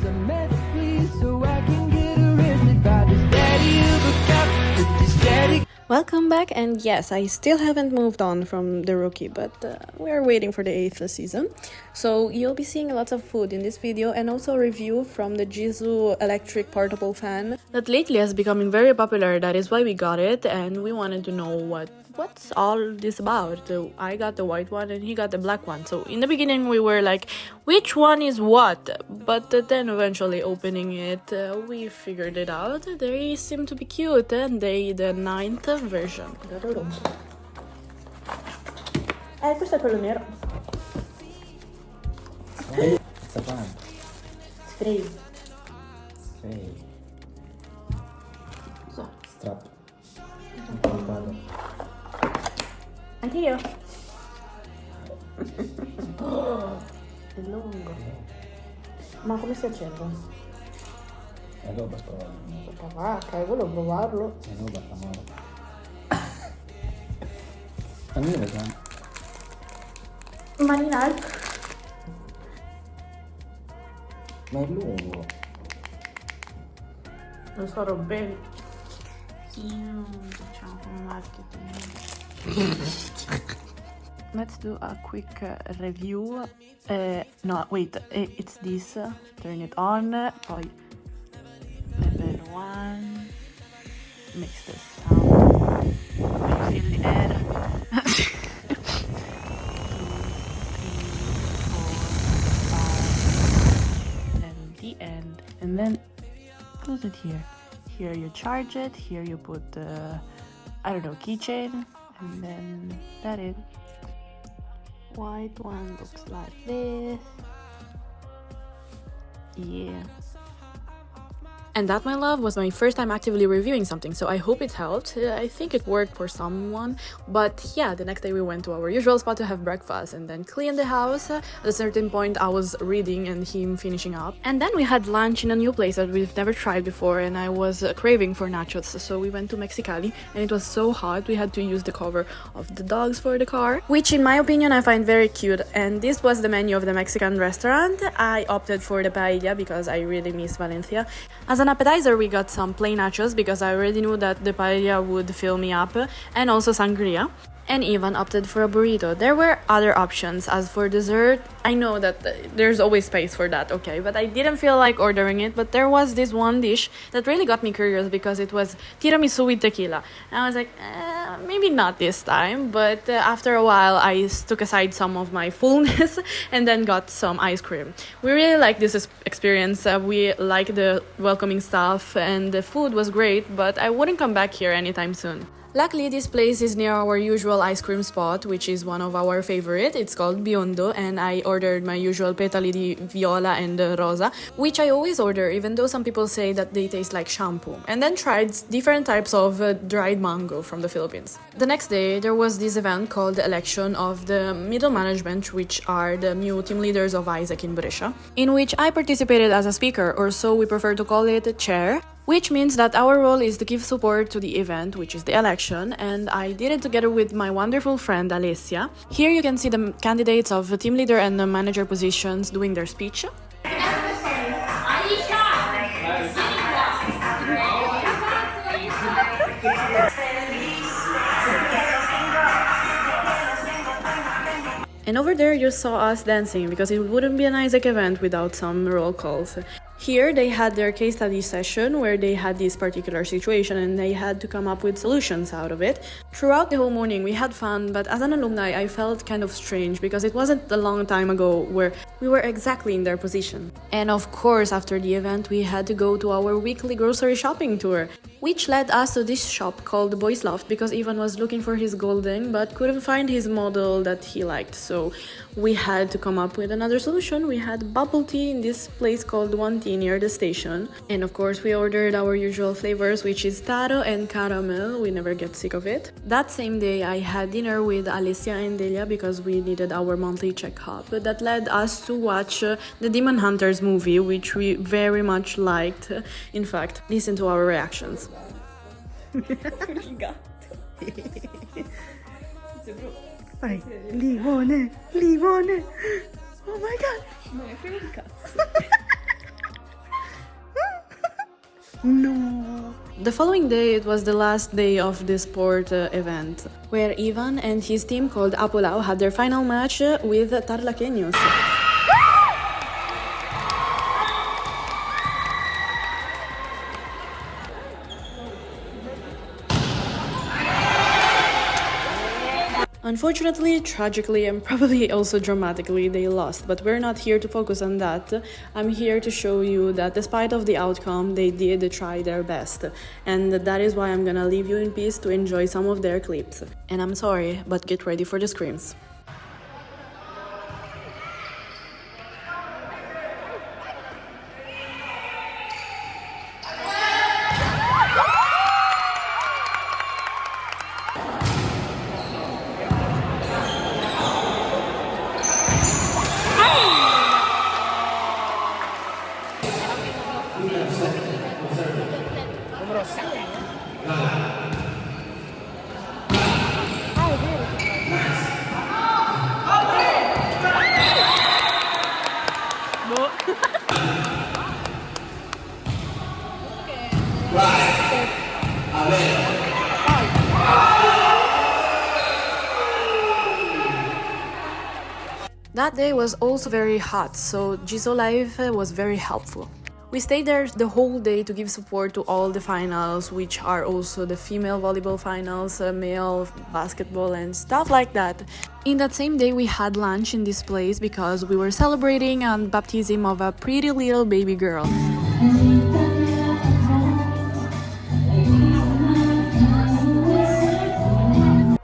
some meds, please, so I can get arrested by this daddy of a cop with this daddy. Welcome back, and yes, I still haven't moved on from the rookie, but we're waiting for the 8th season. So you'll be seeing lots of food in this video, and also a review from the Jisu electric portable fan that lately has become very popular. That is why we got it, and we wanted to know what's all this about. I got the white one and he got the black one. So in the beginning we were like, which one is what? But then eventually opening it, we figured it out. They seem to be cute, and the 9th version. Questo è quello nero. Spray. So. Strap. Anche io. È lungo. Ma come si accende? Allora basta provarlo. Cavacca, volevo provarlo. Allora basta male. A me vediamo. Mani in alto. Ma è lungo. Lo sto rompendo. Diciamo come marketing. Let's do a quick review. No, wait, it's this. Turn it on. Poi level 1. Makes the sound. Fill the air. 2, 3, 4, 5. And the end. And then close it here. Here you charge it. Here you put the, I don't know, keychain. And then that is. White one looks like this. Yeah. And that, my love, was my first time actively reviewing something, so I hope it helped. I think it worked for someone, but yeah, the next day we went to our usual spot to have breakfast and then clean the house. At a certain point I was reading and him finishing up, and then we had lunch in a new place that we've never tried before, and I was craving for nachos, so we went to Mexicali, and it was so hot we had to use the cover of the dogs for the car, which in my opinion I find very cute. And this was the menu of the Mexican restaurant. I opted for the paella because I really miss Valencia. As an appetizer, we got some plain nachos because I already knew that the paella would fill me up, and also sangria, and even opted for a burrito. There were other options. As for dessert, I know that there's always space for that, okay, but I didn't feel like ordering it. But there was this one dish that really got me curious because it was tiramisu with tequila, and I was like, maybe not this time. But after a while I took aside some of my fullness and then got some ice cream. We really liked this experience. We liked the welcoming stuff and the food was great, but I wouldn't come back here anytime soon. Luckily, this place is near our usual ice cream spot, which is one of our favorite. It's called Biondo, and I ordered my usual petali di viola and rosa, which I always order, even though some people say that they taste like shampoo. And then tried different types of dried mango from the Philippines. The next day, there was this event called the election of the middle management, which are the new team leaders of AIESEC in Brescia, in which I participated as a speaker, or so we prefer to call it, chair. Which means that our role is to give support to the event, which is the election, and I did it together with my wonderful friend Alessia. Here you can see the candidates of the team leader and the manager positions doing their speech. And over there you saw us dancing, because it wouldn't be an AIESEC event without some roll calls. Here they had their case study session where they had this particular situation and they had to come up with solutions out of it. Throughout the whole morning we had fun, but as an alumni I felt kind of strange because it wasn't a long time ago where we were exactly in their position. And of course after the event we had to go to our weekly grocery shopping tour, which led us to this shop called Boys Loft because Ivan was looking for his golden but couldn't find his model that he liked. So we had to come up with another solution. We had bubble tea in this place called One Tea near the station. And of course we ordered our usual flavors, which is taro and caramel. We never get sick of it. That same day I had dinner with Alessia and Delia because we needed our monthly checkup. That led us to watch the Demon Hunters movie, which we very much liked. In fact, listen to our reactions. Vai, limone, limone. Oh my god. No. The following day, it was the last day of the sport event, where Ivan and his team called Apolao had their final match with Tarlaqueños. Unfortunately, tragically, and probably also dramatically, they lost, but we're not here to focus on that. I'm here to show you that despite of the outcome, they did try their best, and that is why I'm gonna leave you in peace to enjoy some of their clips. And I'm sorry, but get ready for the screams. That day was also very hot, so Jisulife was very helpful. We stayed there the whole day to give support to all the finals, which are also the female volleyball finals, male basketball and stuff like that. In that same day we had lunch in this place because we were celebrating a baptism of a pretty little baby girl.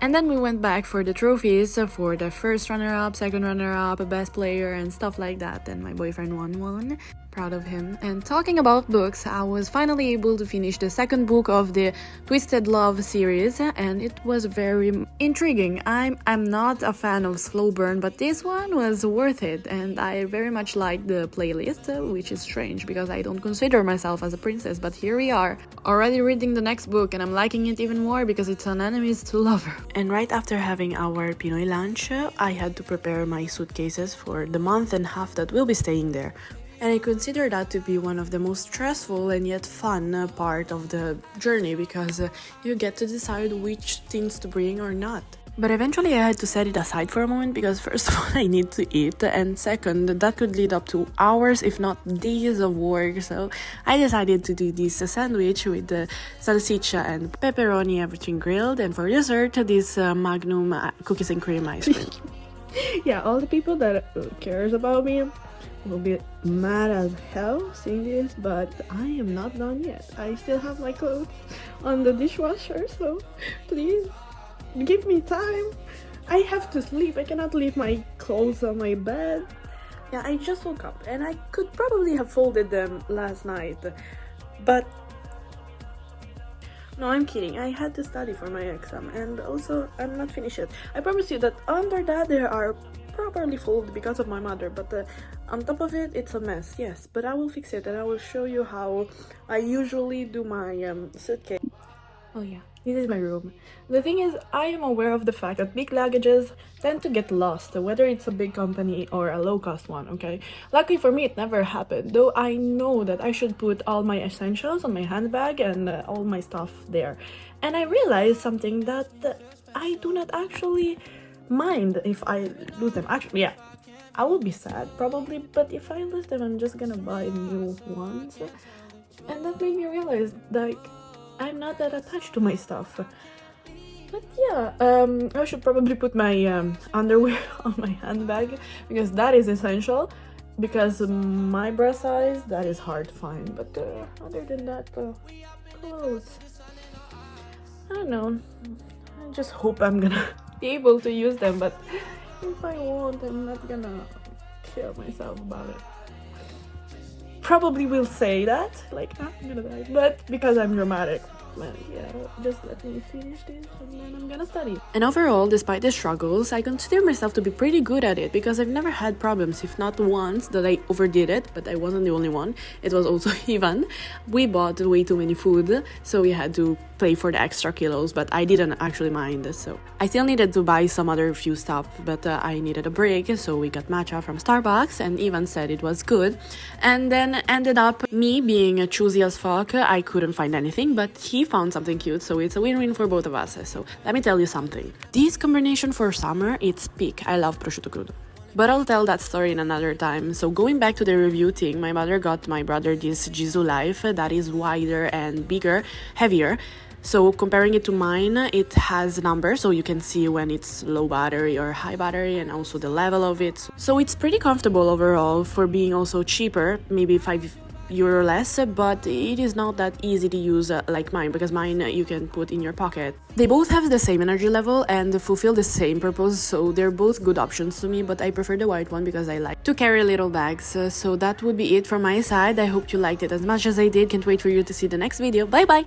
And then we went back for the trophies for the first runner-up, second runner-up, best player and stuff like that, and my boyfriend won one. Proud of him. And talking about books, I was finally able to finish the second book of the Twisted Love series, and it was very intriguing. I'm not a fan of slow burn, but this one was worth it, and I very much liked the playlist, which is strange because I don't consider myself as a princess, but here we are, already reading the next book, and I'm liking it even more because it's an enemies to lover. And right after having our Pinoy lunch, I had to prepare my suitcases for the month and a half that we'll be staying there. And I consider that to be one of the most stressful and yet fun part of the journey because you get to decide which things to bring or not. But eventually I had to set it aside for a moment because first of all I need to eat, and second that could lead up to hours if not days of work, so I decided to do this sandwich with the salsiccia and pepperoni, everything grilled, and for dessert this Magnum cookies and cream ice cream. Yeah, all the people that cares about me will be mad as hell seeing this, but I am not done yet. I still have my clothes on the dishwasher, so please give me time. I have to sleep. I cannot leave my clothes on my bed. Yeah, I just woke up and I could probably have folded them last night, but no, I'm kidding. I had to study for my exam, and also I'm not finished yet. I promise you that under that there are properly folded because of my mother, but on top of it it's a mess. Yes, but I will fix it and I will show you how I usually do my suitcase. Oh yeah, this is my room. The thing is, I am aware of the fact that big luggages tend to get lost, whether it's a big company or a low-cost one, okay? Luckily for me, it never happened, though I know that I should put all my essentials on my handbag and all my stuff there. And I realized something that I do not actually mind if I lose them. Actually, yeah, I will be sad probably, but if I lose them, I'm just gonna buy new ones. And that made me realize, like, I'm not that attached to my stuff. But yeah, I should probably put my underwear on my handbag because that is essential, because my bra size, that is hard to find. But other than that, clothes, I don't know. I just hope I'm gonna be able to use them, but if I won't, I'm not gonna kill myself about it. Probably will say that, like, I'm gonna die, but because I'm dramatic. Well, yeah, just let me finish this and then I'm gonna study. And overall, despite the struggles, I consider myself to be pretty good at it because I've never had problems, if not once that I overdid it, but I wasn't the only one. It was also Ivan. We bought way too many food, so we had to pay for the extra kilos, but I didn't actually mind. So I still needed to buy some other few stuff, but I needed a break, so we got matcha from Starbucks, and Ivan said it was good. And then ended up me being choosy as fuck. I couldn't find anything, but he found something cute, so it's a win-win for both of us. So let me tell you something. This combination for summer, it's peak. I love prosciutto crudo. But I'll tell that story in another time. So going back to the review thing, my mother got my brother this Jisulife that is wider and bigger, heavier. So comparing it to mine, it has numbers, so you can see when it's low battery or high battery, and also the level of it. So it's pretty comfortable overall for being also cheaper, maybe €5 less, but it is not that easy to use like mine, because mine you can put in your pocket. They both have the same energy level and fulfill the same purpose, so they're both good options to me, but I prefer the white one because I like to carry little bags. So that would be it from my side. I hope you liked it as much as I did. Can't wait for you to see the next video. Bye bye!